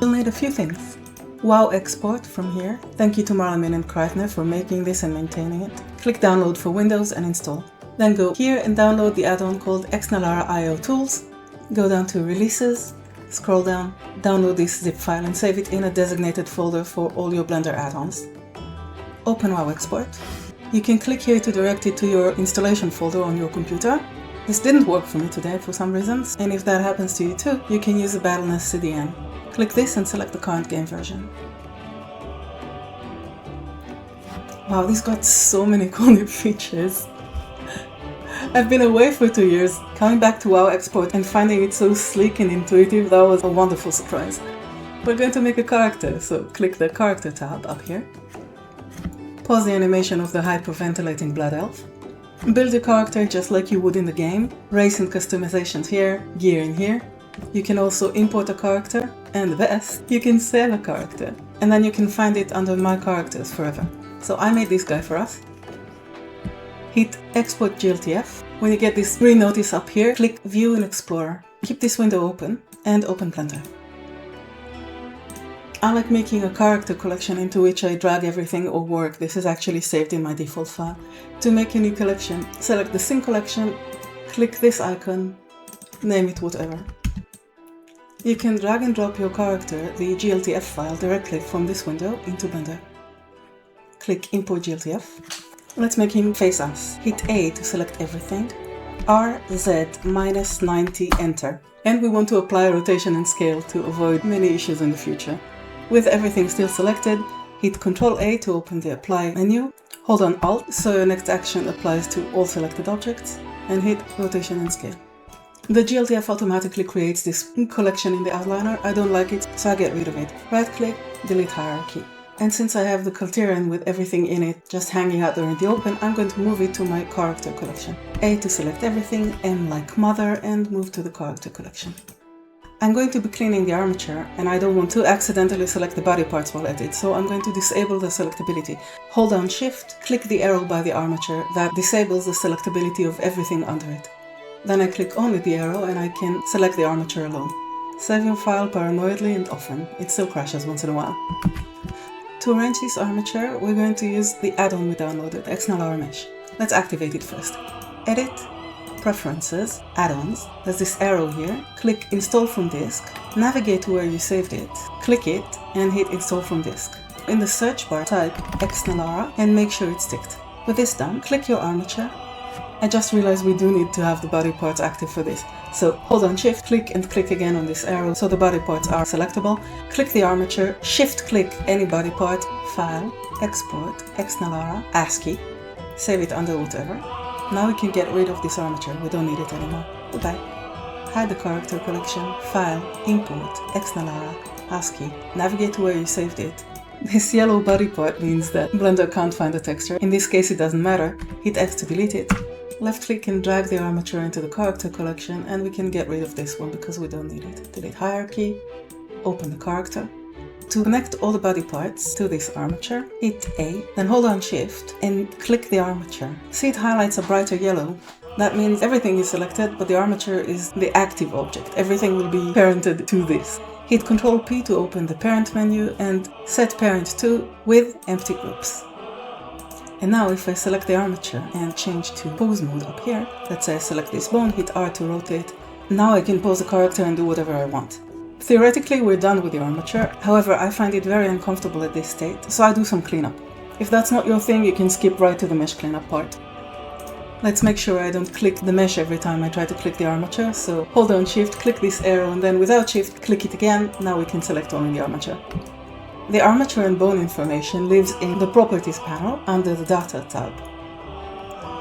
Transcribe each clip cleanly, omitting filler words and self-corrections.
You'll need a few things. WoW export from here. Thank you to Marlemin and Kreitner for making this and maintaining it. Click download for Windows and install. Then go here and download the add-on called Xnalara IO Tools. Go down to Releases, scroll down, download this zip file and save it in a designated folder for all your Blender add-ons. Open WoW export. You can click here to direct it to your installation folder on your computer. This didn't work for me today for some reasons, and if that happens to you too, you can use the Battle.NES CDN. Click this and select the current game version. Wow, this got so many cool new features. I've been away for 2 years, coming back to WoW export and finding it so sleek and intuitive, that was a wonderful surprise. We're going to make a character, so click the character tab up here. Pause the animation of the hyperventilating blood elf. Build your character just like you would in the game. Race and customizations here, gear in here. You can also import a character, and the best, you can save a character. And then you can find it under My Characters forever. So I made this guy for us. Hit Export GLTF. When you get this green notice up here, click View in Explorer. Keep this window open and open Blender. I like making a character collection into which I drag everything or work. This is actually saved in my default file. To make a new collection, select the Sync collection, click this icon, name it whatever. You can drag and drop your character, the GLTF file, directly from this window into Blender. Click Import GLTF. Let's make him face us. Hit A to select everything. RZ-90, enter. And we want to apply rotation and scale to avoid many issues in the future. With everything still selected, hit Ctrl A to open the Apply menu. Hold on Alt so your next action applies to all selected objects, and hit Rotation and Scale. The GLTF automatically creates this collection in the outliner. I don't like it, so I get rid of it. Right click, delete hierarchy. And since I have the Kalterian with everything in it just hanging out there in the open, I'm going to move it to my character collection. A to select everything, M like mother, and move to the character collection. I'm going to be cleaning the armature, and I don't want to accidentally select the body parts while at it, so I'm going to disable the selectability. Hold down Shift, click the arrow by the armature, that disables the selectability of everything under it. Then I click only the arrow and I can select the armature alone. Save your file paranoidly and often, it still crashes once in a while. To arrange this armature, we're going to use the add-on we downloaded, Xnalara Mesh. Let's activate it first. Edit, Preferences, Add-ons, there's this arrow here, click Install from Disk, navigate to where you saved it, click it, and hit Install from Disk. In the search bar, type Xnalara and make sure it's ticked. With this done, click your armature. I just realized we do need to have the body parts active for this. So hold on Shift, click and click again on this arrow so the body parts are selectable. Click the armature, Shift click any body part, File, Export, Xnalara, ASCII, save it under whatever. Now we can get rid of this armature, we don't need it anymore. Goodbye. Hide the character collection, File, Import, Xnalara, ASCII, navigate to where you saved it. This yellow body part means that Blender can't find the texture. In this case it doesn't matter. Hit X to delete it. Left click and drag the armature into the character collection, and we can get rid of this one because we don't need it. Delete hierarchy, open the character. To connect all the body parts to this armature, hit A, then hold on Shift and click the armature. See it highlights a brighter yellow. That means everything is selected, but the armature is the active object. Everything will be parented to this. Hit Ctrl P to open the parent menu and set parent to with empty groups. And now if I select the armature and change to pose mode up here, let's say I select this bone, hit R to rotate, now I can pose the character and do whatever I want. Theoretically we're done with the armature, however I find it very uncomfortable at this state, so I do some cleanup. If that's not your thing, you can skip right to the mesh cleanup part. Let's make sure I don't click the mesh every time I try to click the armature, so hold on Shift, click this arrow, and then without Shift, click it again. Now we can select only the armature. The armature and bone information lives in the Properties panel under the Data tab.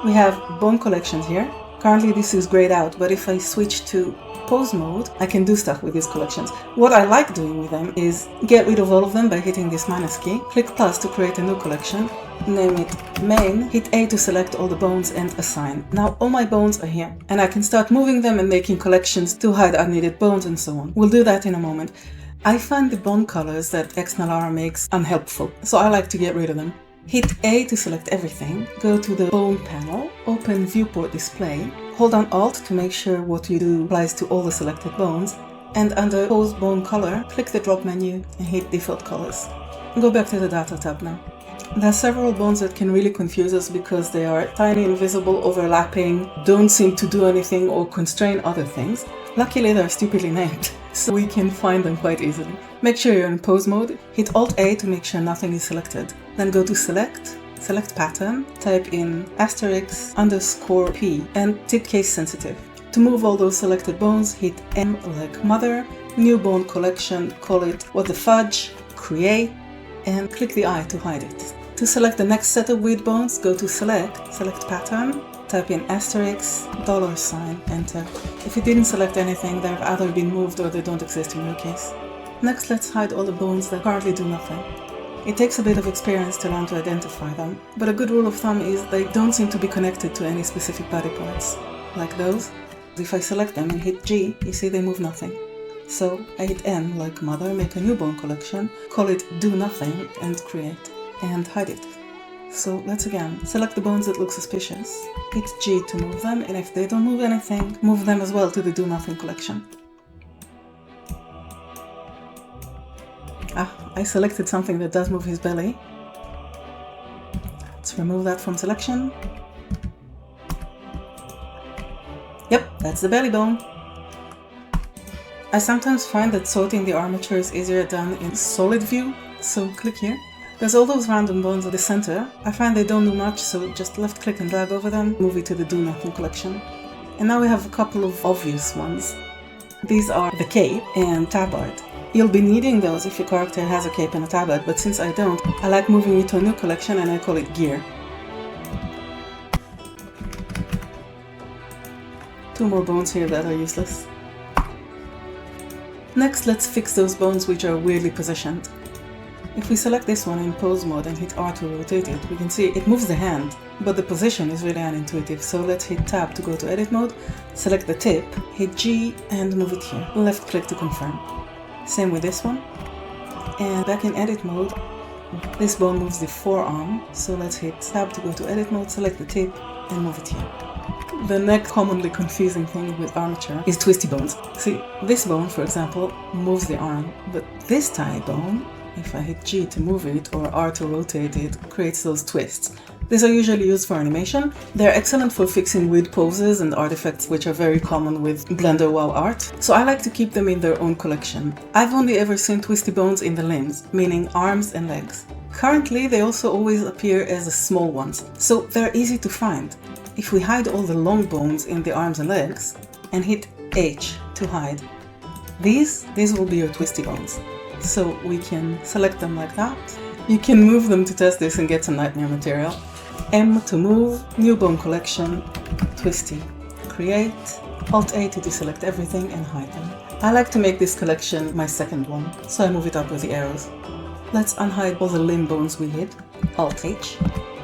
We have bone collections here. Currently this is grayed out, but if I switch to pose mode, I can do stuff with these collections. What I like doing with them is get rid of all of them by hitting this minus key, click plus to create a new collection, name it main, hit A to select all the bones and assign. Now all my bones are here, and I can start moving them and making collections to hide unneeded bones and so on. We'll do that in a moment. I find the bone colors that Xnalara makes unhelpful, so I like to get rid of them. Hit A to select everything, go to the bone panel, open viewport display, hold on Alt to make sure what you do applies to all the selected bones, And under Pose Bone Color, click the drop menu and hit Default Colors. Go back to the Data tab now. There are several bones that can really confuse us because they are tiny, invisible, overlapping, don't seem to do anything or constrain other things. Luckily they're stupidly named, so we can find them quite easily. Make sure you're in pose mode, hit Alt-A to make sure nothing is selected. Then go to Select, select Pattern, type in *_P and tip case sensitive. To move all those selected bones, hit M like Mother, New Bone Collection, call it What the Fudge, Create, and click the eye to hide it. To select the next set of weird bones, go to Select, select Pattern, type in *, enter. If you didn't select anything, they've either been moved or they don't exist in your case. Next, let's hide all the bones that currently do nothing. It takes a bit of experience to learn to identify them, but a good rule of thumb is they don't seem to be connected to any specific body parts, like those. If I select them and hit G, you see they move nothing. So I hit N like Mother, make a new bone collection, call it Do Nothing and Create, and hide it. So let's again select the bones that look suspicious, hit G to move them, and if they don't move anything, move them as well to the Do Nothing collection. I selected something that does move his belly. Let's remove that from selection. Yep, that's the belly bone. I sometimes find that sorting the armature is easier done in solid view, so click here. There's all those random bones at the center. I find they don't do much, so just left click and drag over them, move it to the Do Nothing collection. And now we have a couple of obvious ones. These are the cape and tabard. You'll be needing those if your character has a cape and a tabard, but since I don't, I like moving it to a new collection and I call it gear. Two more bones here that are useless. Next, let's fix those bones which are weirdly positioned. If we select this one in pose mode and hit R to rotate it, we can see it moves the hand, but the position is really unintuitive, so let's hit Tab to go to edit mode, select the tip, hit G and move it here, left click to confirm. Same with this one, and back in edit mode, this bone moves the forearm, so let's hit Tab to go to edit mode, select the tip and move it here. The next commonly confusing thing with armature is twisty bones. See, this bone, for example, moves the arm, but this tiny bone, if I hit G to move it or R to rotate it, creates those twists. These are usually used for animation. They're excellent for fixing weird poses and artifacts which are very common with Blender WoW art, so I like to keep them in their own collection. I've only ever seen twisty bones in the limbs, meaning arms and legs. Currently, they also always appear as the small ones, so they're easy to find. If we hide all the long bones in the arms and legs, and hit H to hide, these will be your twisty bones. So we can select them like that. You can move them to test this and get some nightmare material. M to move, new bone collection, twisty, create, Alt-A to deselect everything and hide them. I like to make this collection my second one, so I move it up with the arrows. Let's unhide all the limb bones we hid, Alt-H.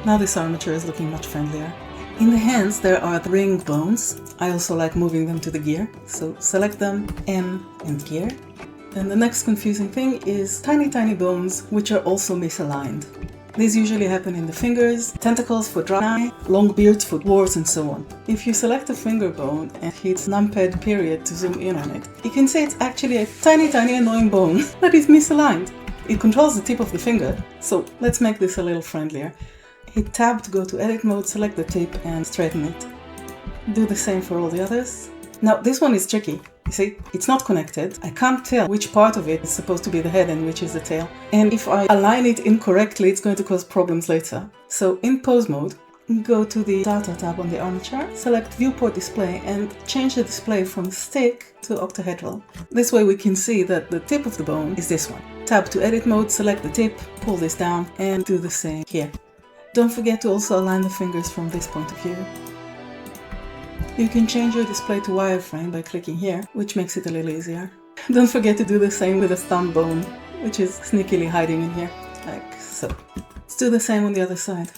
Now this armature is looking much friendlier. In the hands there are the ring bones. I also like moving them to the gear, so select them, M and gear. Then the next confusing thing is tiny bones which are also misaligned. These usually happen in the fingers, tentacles for dry, long beards for dwarves and so on. If you select a finger bone and hit numpad period to zoom in on it, you can see it's actually a tiny annoying bone that is misaligned. It controls the tip of the finger, so let's make this a little friendlier. Hit Tab to go to edit mode, select the tip and straighten it. Do the same for all the others. Now this one is tricky. You see, it's not connected. I can't tell which part of it is supposed to be the head and which is the tail. And if I align it incorrectly, it's going to cause problems later. So in pose mode, go to the Data tab on the armature, select Viewport Display and change the display from stick to octahedral. This way we can see that the tip of the bone is this one. Tab to edit mode, select the tip, pull this down and do the same here. Don't forget to also align the fingers from this point of view. You can change your display to wireframe by clicking here, which makes it a little easier. Don't forget to do the same with the thumb bone, which is sneakily hiding in here, like so. Let's do the same on the other side.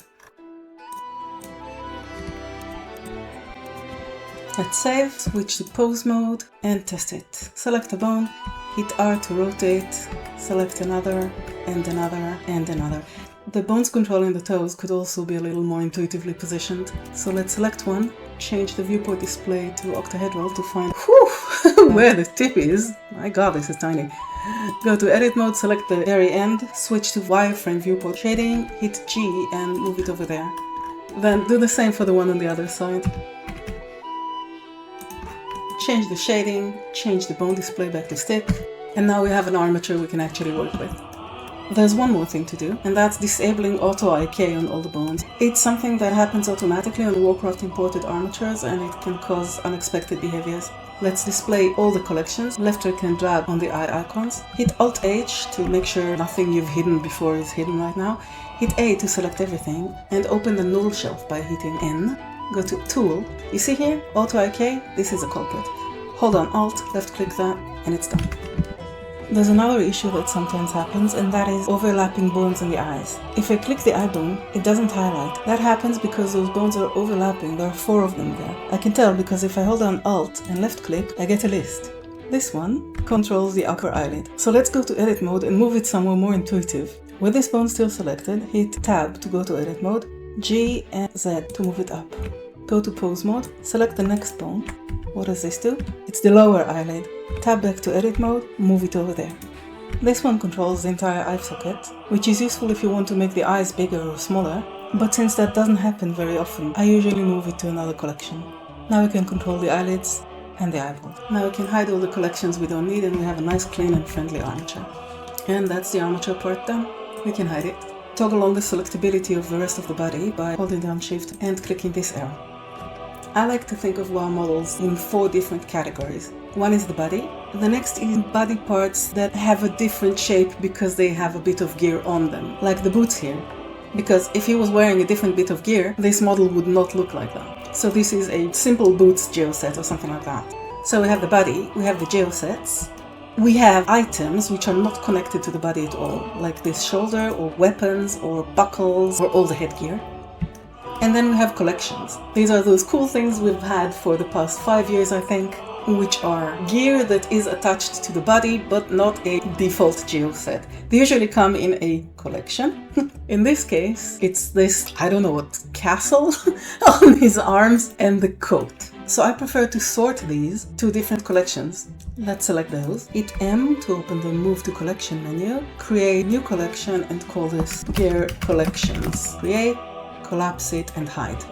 Let's save, switch to pose mode and test it. Select a bone, hit R to rotate, select another and another and another. The bones controlling the toes could also be a little more intuitively positioned. So let's select one, change the viewport display to octahedral to find where the tip is. My god, this is tiny. Go to edit mode, select the very end, switch to wireframe viewport shading, hit G and move it over there. Then do the same for the one on the other side. Change the shading, change the bone display back to stick, and now we have an armature we can actually work with. There's one more thing to do, and that's disabling auto IK on all the bones. It's something that happens automatically on Warcraft imported armatures, and it can cause unexpected behaviors. Let's display all the collections. Left click and drag on the eye icons. Hit Alt H to make sure nothing you've hidden before is hidden right now. Hit A to select everything, and open the null shelf by hitting N. Go to Tool. You see here? Auto IK? This is a culprit. Hold on Alt, left click that, and it's done. There's another issue that sometimes happens, and that is overlapping bones in the eyes. If I click the eye bone, it doesn't highlight. That happens because those bones are overlapping. There are 4 of them there. I can tell because if I hold down Alt and left click, I get a list. This one controls the upper eyelid. So let's go to edit mode and move it somewhere more intuitive. With this bone still selected, hit Tab to go to edit mode, G and Z to move it up. Go to pose mode, select the next bone. What does this do? It's the lower eyelid. Tab back to edit mode, move it over there. This one controls the entire eye socket, which is useful if you want to make the eyes bigger or smaller, but since that doesn't happen very often, I usually move it to another collection. Now we can control the eyelids and the eyeball. Now we can hide all the collections we don't need, and we have a nice clean and friendly armature. And that's the armature part done. We can hide it. Toggle on the selectability of the rest of the body by holding down Shift and clicking this arrow. I like to think of WoW models in 4 different categories. One is the body. The next is body parts that have a different shape because they have a bit of gear on them, like the boots here. Because if he was wearing a different bit of gear, this model would not look like that. So this is a simple boots geoset or something like that. So we have the body, we have the geosets. We have items which are not connected to the body at all, like this shoulder or weapons or buckles or all the headgear. And then we have collections. These are those cool things we've had for the past 5 years, I think, which are gear that is attached to the body but not a default geoset. They usually come in a collection. In this case, it's this, I don't know what, castle on his arms and the coat. So I prefer to sort these to different collections. Let's select those. Hit M to open the Move to Collection menu. Create new collection and call this Gear Collections. Create, collapse it and hide.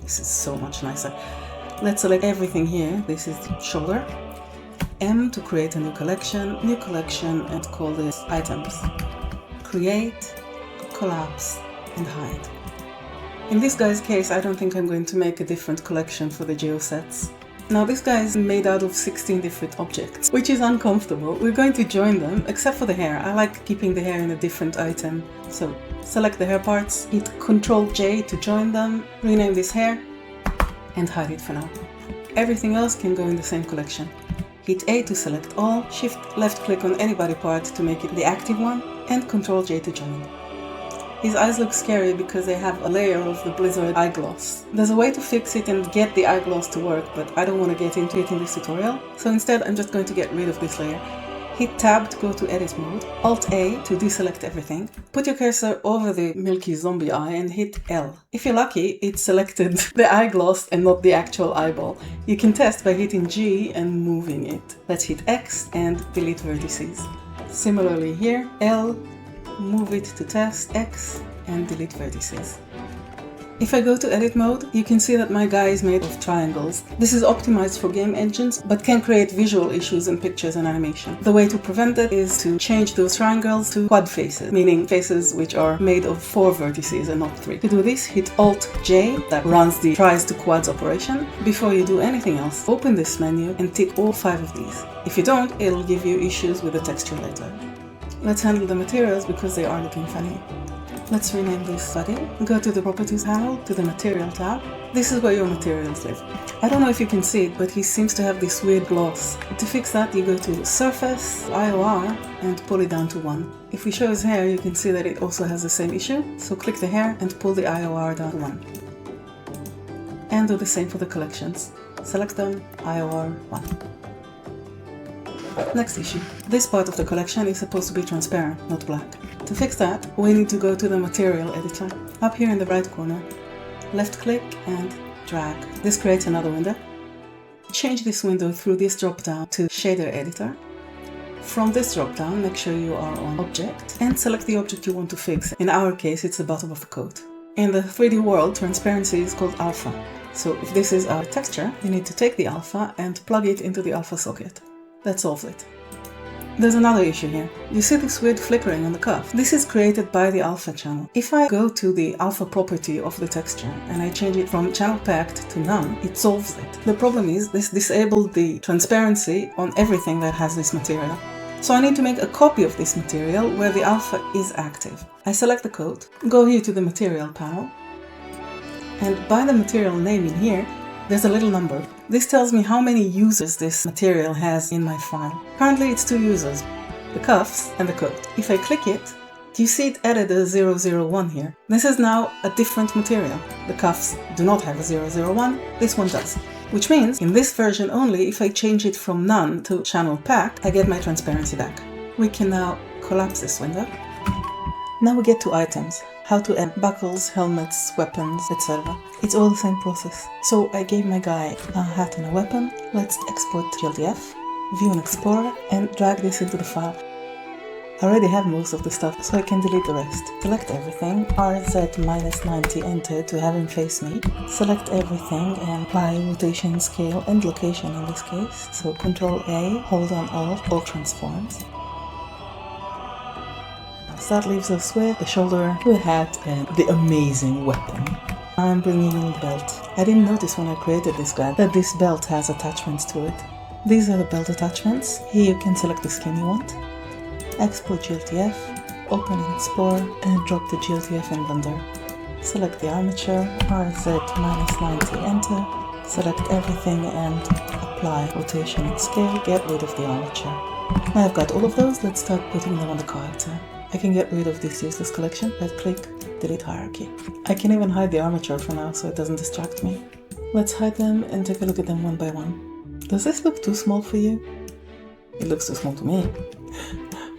This is so much nicer. Let's select everything here. This is shoulder. M to create a new collection and call this Items. Create, collapse and hide. In this guy's case, I don't think I'm going to make a different collection for the geosets. Now this guy is made out of 16 different objects, which is uncomfortable. We're going to join them, except for the hair. I like keeping the hair in a different item. So select the hair parts, hit Ctrl J to join them, rename this hair, and hide it for now. Everything else can go in the same collection. Hit A to select all, Shift left click on any body part to make it the active one, and Ctrl J to join. His eyes look scary because they have a layer of the Blizzard eye gloss. There's a way to fix it and get the eye gloss to work, but I don't want to get into it in this tutorial, so instead I'm just going to get rid of this layer. Hit Tab to go to edit mode, Alt A to deselect everything. Put your cursor over the milky zombie eye and hit L. If you're lucky, it selected the eye gloss and not the actual eyeball. You can test by hitting G and moving it. Let's hit X and delete vertices. Similarly here, L, move it to test, X, and delete vertices. If I go to edit mode, you can see that my guy is made of triangles. This is optimized for game engines, but can create visual issues in pictures and animation. The way to prevent that is to change those triangles to quad faces, meaning faces which are made of 4 vertices and not 3. To do this, hit Alt J, that runs the tries to quads operation. Before you do anything else, open this menu and tick all 5 of these. If you don't, it'll give you issues with the texture later. Let's handle the materials because they are looking funny. Let's rename this body. Go to the Properties panel, to the Material tab. This is where your materials live. I don't know if you can see it, but he seems to have this weird gloss. To fix that, you go to Surface, IOR, and pull it down to 1. If we show his hair, you can see that it also has the same issue, so click the hair and pull the IOR down to 1. And do the same for the collections. Select them, IOR 1. Next issue. This part of the collection is supposed to be transparent, not black. To fix that, we need to go to the material editor. Up here in the right corner, left click and drag. This creates another window. change this window through this drop-down to Shader Editor. From this drop-down, make sure you are on Object and select the object you want to fix. In our case, it's the bottom of the coat. In the 3D world, transparency is called alpha. So if this is our texture, you need to take the alpha and plug it into the alpha socket. That solves it. There's another issue here. You see this weird flickering on the cuff? This is created by the alpha channel. If I go to the alpha property of the texture and I change it from channel packed to none, it solves it. The problem is this disabled the transparency on everything that has this material. So I need to make a copy of this material where the alpha is active. I select the coat, go here to the material panel, and by the material name in here, there's a little number. This tells me how many users this material has in my file. Currently it's 2 users, the cuffs and the coat. If I click it, do you see it added a 001 here? This is now a different material. The cuffs do not have a 001, this one does. Which means, in this version only, if I change it from none to channel pack, I get my transparency back. We can now collapse this window. Now we get to items. How to add buckles, helmets, weapons, etc. It's all the same process. So I gave my guy a hat and a weapon. Let's export GLDF, view and explorer, and drag this into the file. I already have most of the stuff, so I can delete the rest. Select everything, RZ-90, enter to have him face me. Select everything and apply rotation, scale, and location in this case. So Ctrl A, hold on Alt, all transforms. So that leaves us with the shoulder, the hat, and the amazing weapon. I'm bringing in the belt. I didn't notice when I created this guy that this belt has attachments to it. These are the belt attachments. Here you can select the skin you want. Export GLTF, open and explore, and drop the GLTF in Blender. Select the armature, RZ-90, enter, select everything and apply rotation and scale, get rid of the armature. Now I've got all of those, let's start putting them on the character. I can get rid of this useless collection, right click, delete hierarchy. I can even hide the armature for now so it doesn't distract me. Let's hide them and take a look at them one by one. Does this look too small for you? It looks too small to me.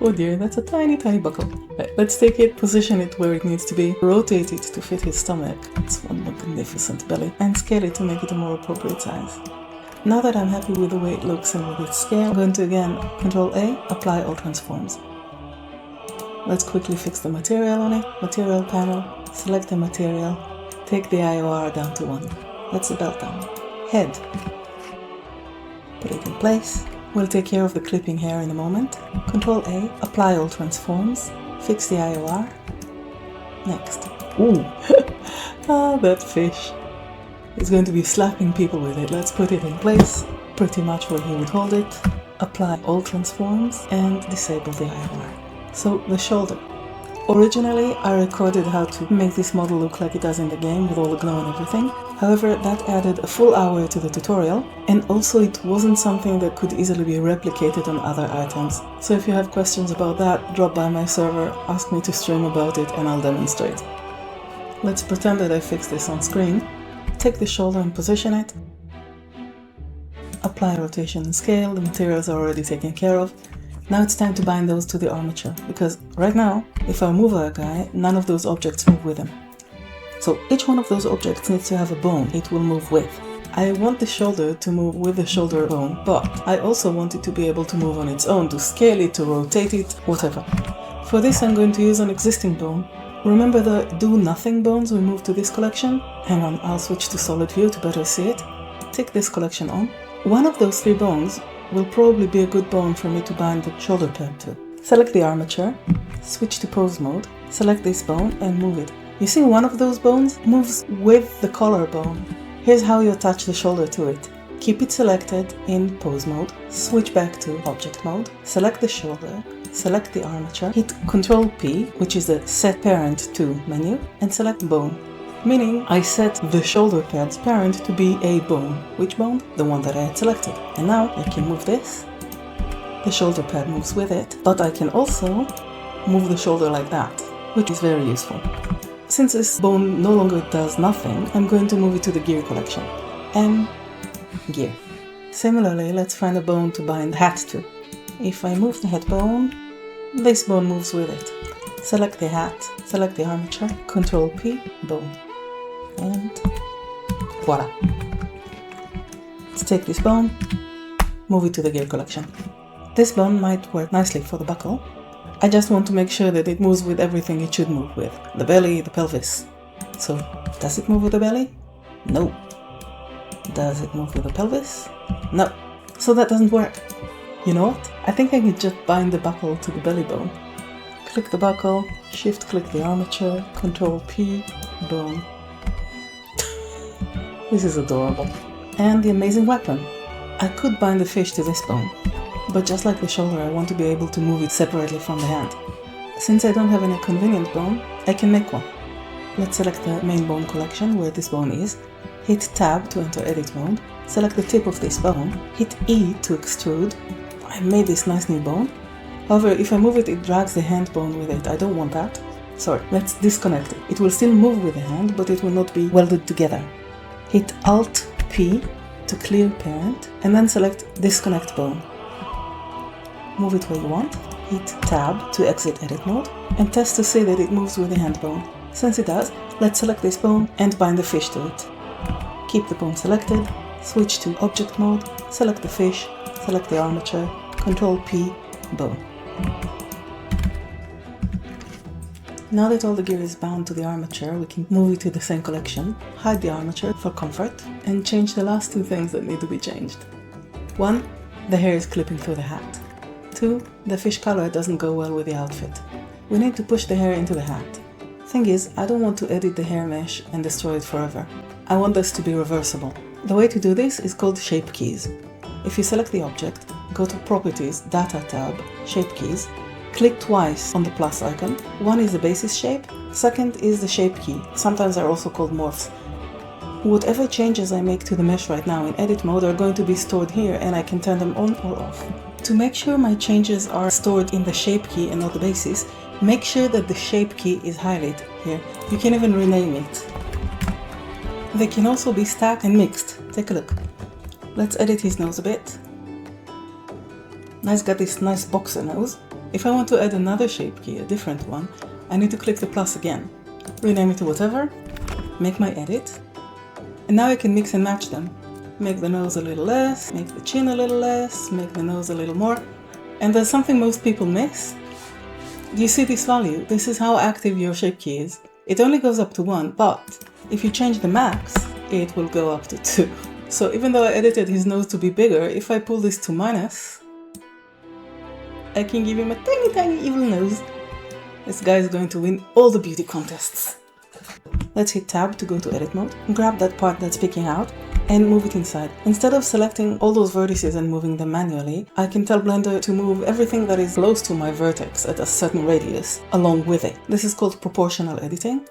Oh dear, that's a tiny buckle. Right, let's take it, position it where it needs to be, rotate it to fit his stomach, it's one magnificent belly, and scale it to make it a more appropriate size. Now that I'm happy with the way it looks and with its scale, I'm going to again Ctrl A, apply all transforms. Let's quickly fix the material on it. Material panel, select the material, take the IOR down to 1. Let's the belt down. Head. Put it in place. We'll take care of the clipping hair in a moment. Ctrl A, apply all transforms, fix the IOR. Next. Ooh! Ah, that fish. He's going to be slapping people with it. Let's put it in place, pretty much where he would hold it. Apply all transforms and disable the IOR. So, the shoulder. Originally, I recorded how to make this model look like it does in the game with all the glow and everything. However, that added a full hour to the tutorial, and also it wasn't something that could easily be replicated on other items. So if you have questions about that, drop by my server, ask me to stream about it, and I'll demonstrate. Let's pretend that I fixed this on screen. Take the shoulder and position it. Apply rotation and scale, the materials are already taken care of. Now it's time to bind those to the armature, because right now, if I move our guy, none of those objects move with him. So each one of those objects needs to have a bone it will move with. I want the shoulder to move with the shoulder bone, but I also want it to be able to move on its own, to scale it, to rotate it, whatever. For this I'm going to use an existing bone. Remember the do nothing bones we moved to this collection? Hang on, I'll switch to solid view to better see it. Take this collection on. One of those 3 bones will probably be a good bone for me to bind the shoulder pad to. Select the armature, switch to pose mode, select this bone and move it. You see one of those bones moves with the collar bone. Here's how you attach the shoulder to it. Keep it selected in pose mode, switch back to object mode, select the shoulder, select the armature, hit Ctrl P, which is the set parent to menu, and select bone. Meaning I set the shoulder pad's parent to be a bone. Which bone? The one that I had selected. And now I can move this. The shoulder pad moves with it, but I can also move the shoulder like that, which is very useful. Since this bone no longer does nothing, I'm going to move it to the gear collection. And gear. Similarly, let's find a bone to bind the hat to. If I move the head bone, this bone moves with it. Select the hat, select the armature, Ctrl P, bone. And voila. Let's take this bone, move it to the gear collection. This bone might work nicely for the buckle. I just want to make sure that it moves with everything it should move with. The belly, the pelvis. So, does it move with the belly? No. Does it move with the pelvis? No. So that doesn't work. You know what? I think I could just bind the buckle to the belly bone. Click the buckle, shift click the armature, Control P, bone. This is adorable. And the amazing weapon. I could bind the fish to this bone, but just like the shoulder, I want to be able to move it separately from the hand. Since I don't have any convenient bone, I can make one. Let's select the main bone collection where this bone is, hit Tab to enter edit mode, select the tip of this bone, hit E to extrude. I made this nice new bone. However, if I move it, it drags the hand bone with it. I don't want that. Sorry, let's disconnect it. It will still move with the hand, but it will not be welded together. Hit Alt P to clear parent, and then select disconnect bone. Move it where you want, hit Tab to exit edit mode, and test to see that it moves with the hand bone. Since it does, let's select this bone and bind the fish to it. Keep the bone selected, switch to object mode, select the fish, select the armature, Control P, bone. Now that all the gear is bound to the armature, we can move it to the same collection, hide the armature for comfort, and change the last two things that need to be changed. 1. The hair is clipping through the hat. 2. The fish color doesn't go well with the outfit. We need to push the hair into the hat. Thing is, I don't want to edit the hair mesh and destroy it forever. I want this to be reversible. The way to do this is called shape keys. If you select the object, go to Properties, Data tab, Shape Keys, click twice on the plus icon. One is the basis shape, second is the shape key. Sometimes they're also called morphs. Whatever changes I make to the mesh right now in edit mode are going to be stored here, and I can turn them on or off. To make sure my changes are stored in the shape key and not the basis, make sure that the shape key is highlighted here. You can even rename it. They can also be stacked and mixed. Take a look. Let's edit his nose a bit. Now he's got this nice boxer nose. If I want to add another shape key, a different one, I need to click the plus again. Rename it to whatever, make my edit, and now I can mix and match them. Make the nose a little less, make the chin a little less, make the nose a little more. And there's something most people miss. Do you see this value? This is how active your shape key is. It only goes up to 1, but if you change the max, it will go up to 2. So even though I edited his nose to be bigger, if I pull this to minus, I can give him a tiny, tiny evil nose. This guy is going to win all the beauty contests. Let's hit Tab to go to edit mode, grab that part that's picking out, and move it inside. Instead of selecting all those vertices and moving them manually, I can tell Blender to move everything that is close to my vertex at a certain radius along with it. This is called proportional editing.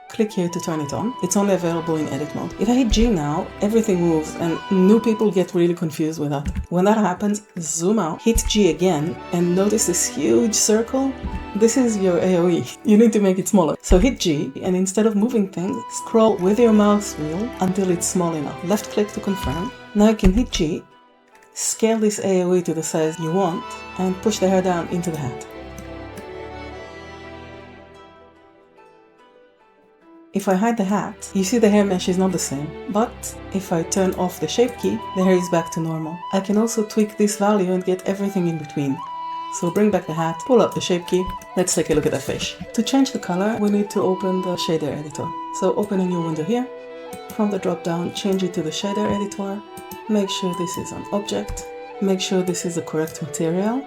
Click here to turn it on. It's only available in edit mode. If I hit G now, everything moves and new people get really confused with that. When that happens, zoom out, hit G again, and notice this huge circle. This is your AoE. You need to make it smaller. So hit G, and instead of moving things, scroll with your mouse wheel until it's small enough. Left click to confirm. Now you can hit G, scale this AoE to the size you want, and push the hair down into the hat. If I hide the hat, you see the hair mesh is not the same, but if I turn off the shape key, the hair is back to normal. I can also tweak this value and get everything in between. So bring back the hat, pull up the shape key, let's take a look at that fish. To change the color, we need to open the shader editor. So open a new window here. From the drop down, change it to the shader editor. Make sure this is an object. Make sure this is the correct material.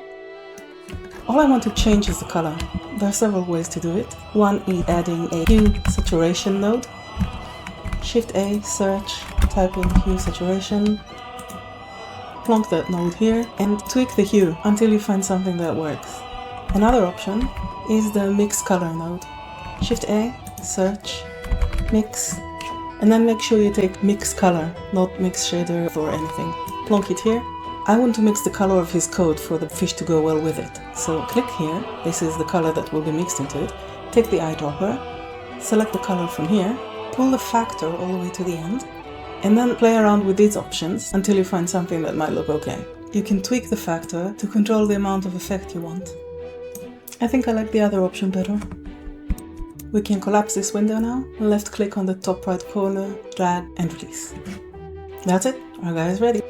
All I want to change is the color. There are several ways to do it. One is adding a hue saturation node. Shift A, search, type in hue saturation, plonk that node here, and tweak the hue until you find something that works. Another option is the mix color node. Shift A, search, mix, and then make sure you take mix color, not mix shader or anything. Plonk it here. I want to mix the color of his coat for the fish to go well with it. So click here, this is the color that will be mixed into it. Take the eyedropper, select the color from here, pull the factor all the way to the end, and then play around with these options until you find something that might look okay. You can tweak the factor to control the amount of effect you want. I think I like the other option better. We can collapse this window now, left click on the top right corner, drag and release. That's it, our guy is ready.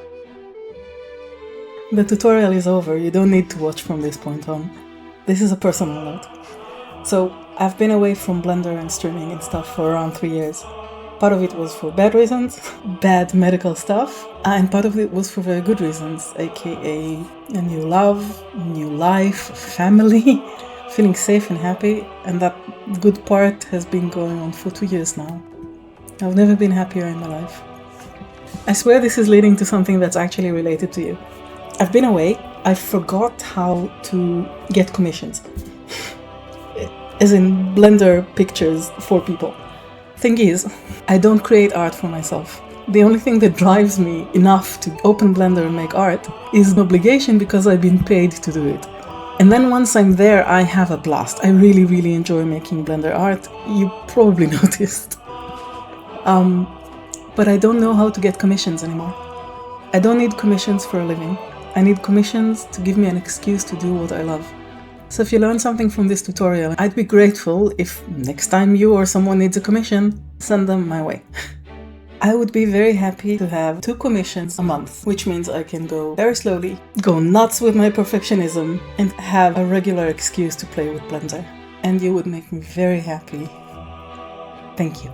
The tutorial is over, you don't need to watch from this point on. This is a personal note. So, I've been away from Blender and streaming and stuff for around 3 years. Part of it was for bad reasons, bad medical stuff, and part of it was for very good reasons, aka a new love, new life, family, feeling safe and happy, and that good part has been going on for 2 years now. I've never been happier in my life. I swear this is leading to something that's actually related to you. I've been away, I forgot how to get commissions. As in Blender pictures for people. Thing is, I don't create art for myself. The only thing that drives me enough to open Blender and make art is an obligation because I've been paid to do it. And then once I'm there, I have a blast. I really, really enjoy making Blender art. You probably noticed. But I don't know how to get commissions anymore. I don't need commissions for a living. I need commissions to give me an excuse to do what I love. So if you learned something from this tutorial, I'd be grateful if next time you or someone needs a commission, send them my way. I would be very happy to have 2 commissions a month, which means I can go very slowly, go nuts with my perfectionism, and have a regular excuse to play with Blender. And you would make me very happy. Thank you.